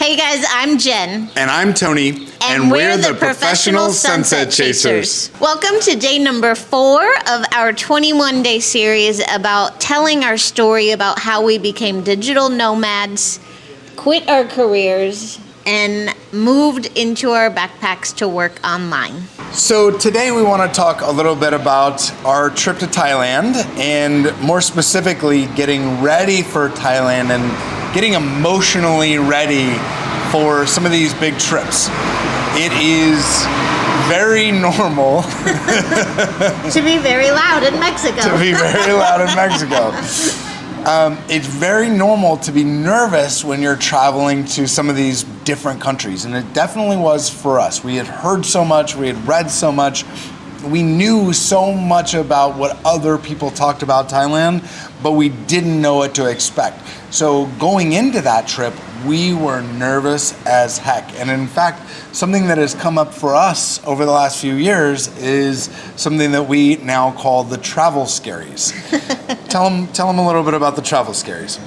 Hey guys, I'm Jen. And I'm Tony. And we're the Professional Sunset Chasers. Welcome to day number 4 of our 21-day series about telling our story about how we became digital nomads, quit our careers, and moved into our backpacks to work online. So today we want to talk a little bit about our trip to Thailand and more specifically getting ready for Thailand and getting emotionally ready for some of these big trips. It is very normal to be very loud in Mexico. It's very normal to be nervous when you're traveling to some of these different countries, and it definitely was for us. We had heard so much, we had read so much, we knew so much about what other people talked about Thailand, but we didn't know what to expect. So going into that trip, we were nervous as heck. And in fact, something that has come up for us over the last few years is something that we now call the travel scaries. Tell them a little bit about the travel scaries.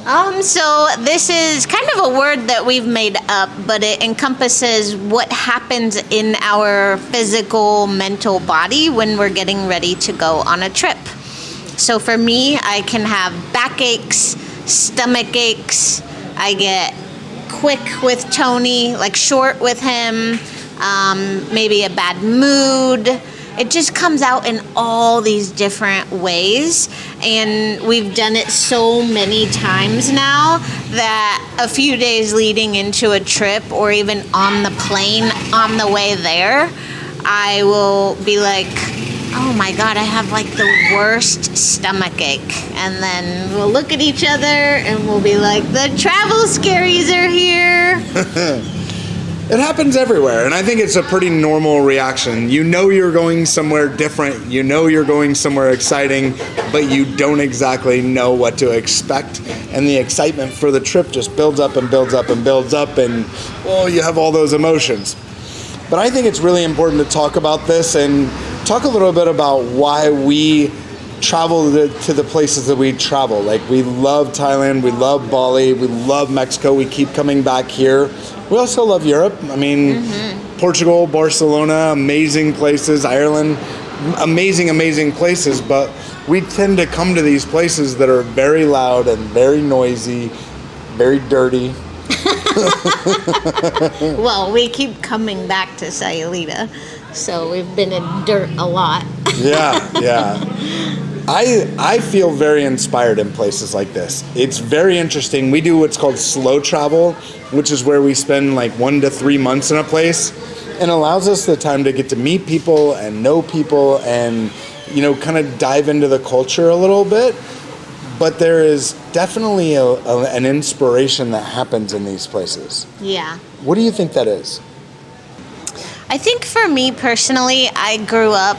So this is kind of a word that we've made up, but it encompasses what happens in our physical, mental body when we're getting ready to go on a trip. So for me, I can have backaches, stomach aches. I get quick with Tony, like short with him, maybe a bad mood. It just comes out in all these different ways, and we've done it so many times now that a few days leading into a trip or even on the plane on the way there, I will be like, oh my God, I have like the worst stomach ache. And then we'll look at each other and we'll be like, the travel scaries are here. It happens everywhere, and I think it's a pretty normal reaction. You know you're going somewhere different, you know you're going somewhere exciting, but you don't exactly know what to expect. And the excitement for the trip just builds up and builds up and builds up, and well, you have all those emotions. But I think it's really important to talk about this and talk a little bit about why we travel to the places that we travel. Like, we love Thailand, we love Bali, we love Mexico, we keep coming back here. We also love Europe. I mean, Portugal, Barcelona, amazing places, Ireland, amazing places, but we tend to come to these places that are very loud and very noisy, very dirty. Well, we keep coming back to Sayulita, so we've been in dirt a lot. Yeah. I feel very inspired in places like this. It's very interesting. We do what's called slow travel, which is where we spend like 1 to 3 months in a place, and allows us the time to get to meet people and know people and, you know, kind of dive into the culture a little bit. But there is definitely an inspiration that happens in these places. Yeah. What do you think that is? I think for me personally, I grew up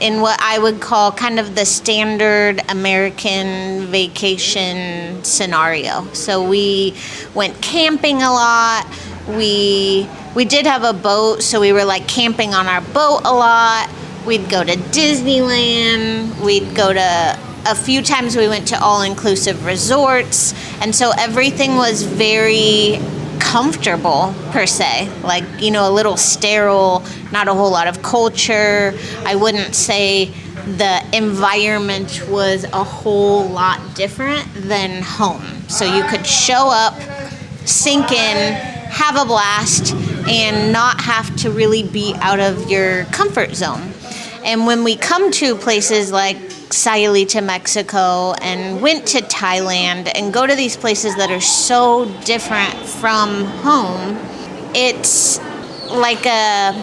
in what I would call kind of the standard American vacation scenario. So we went camping a lot. We did have a boat, so we were like camping on our boat a lot. We'd go to Disneyland. We'd go to, a few times we went to all-inclusive resorts. And so everything was very comfortable per se, like, you know, a little sterile, not a whole lot of culture. I wouldn't say the environment was a whole lot different than home. So you could show up, sink in, have a blast, and not have to really be out of your comfort zone. And when we come to places like Sayulita, Mexico, and went to Thailand and go to these places that are so different from home, it's like an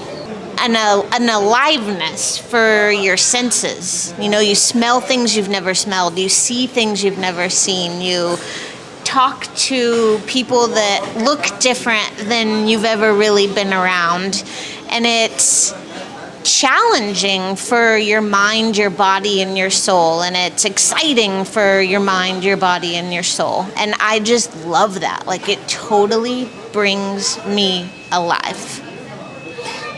aliveness for your senses. You know, you smell things you've never smelled, you see things you've never seen, you talk to people that look different than you've ever really been around, and it's challenging for your mind, your body, and your soul, and it's exciting for your mind, your body, and your soul. And I just love that. Like, it totally brings me alive.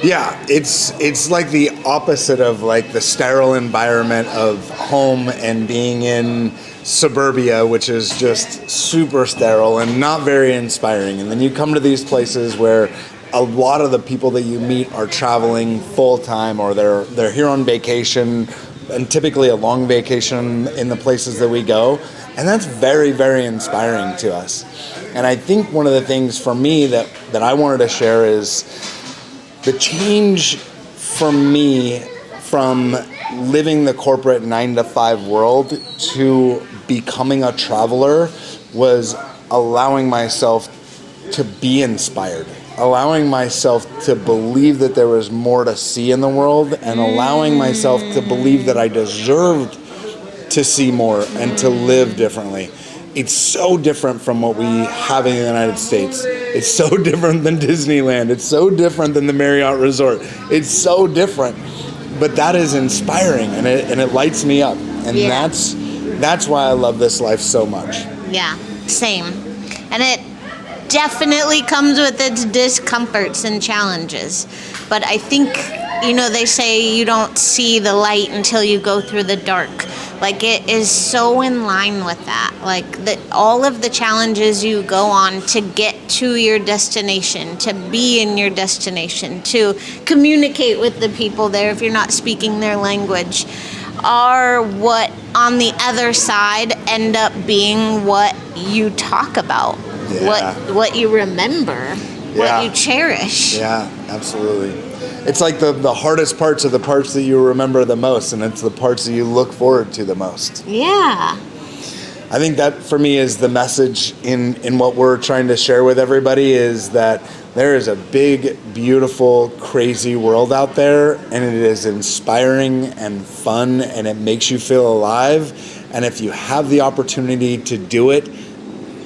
Yeah, it's like the opposite of like the sterile environment of home and being in suburbia, which is just super sterile and not very inspiring. And then you come to these places where a lot of the people that you meet are traveling full time, or they're here on vacation, and typically a long vacation in the places that we go. And that's very, very inspiring to us. And I think one of the things for me that I wanted to share is the change for me from living the corporate 9-to-5 world to becoming a traveler was allowing myself to be inspired, allowing myself to believe that there was more to see in the world, and allowing myself to believe that I deserved to see more and to live differently. It's so different from what we have in the United States. It's so different than Disneyland. It's so different than the Marriott Resort. It's so different. But that is inspiring, and it lights me up. And that's why I love this life so much. Yeah, same. And it definitely comes with its discomforts and challenges. But I think, they say you don't see the light until you go through the dark. Like, it is so in line with that. Like, all of the challenges you go on to get to your destination, to be in your destination, to communicate with the people there if you're not speaking their language, are what, on the other side, end up being what you talk about, what you remember, what you cherish. Yeah, absolutely. It's like the hardest parts are the parts that you remember the most, and it's the parts that you look forward to the most. Yeah. I think that for me is the message in what we're trying to share with everybody, is that there is a big, beautiful, crazy world out there, and it is inspiring and fun, and it makes you feel alive. And if you have the opportunity to do it,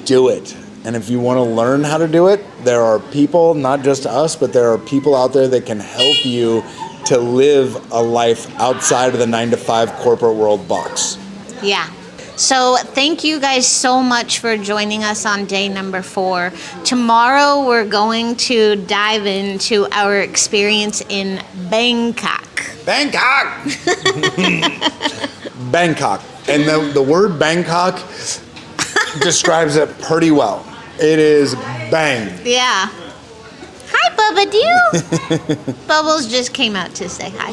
do it. And if you want to learn how to do it, there are people, not just us, but there are people out there that can help you to live a life outside of the 9-to-5 corporate world box. Yeah. So thank you guys so much for joining us on day number 4. Tomorrow we're going to dive into our experience in Bangkok. Bangkok! Bangkok. And the word Bangkok describes it pretty well. It is bang. Yeah. Hi, Bubba Doo. Bubbles just came out to say hi.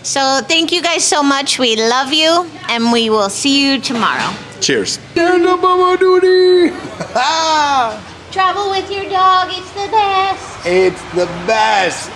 So thank you guys so much. We love you, and we will see you tomorrow. Cheers. Bubba Doody. Travel with your dog. It's the best. It's the best.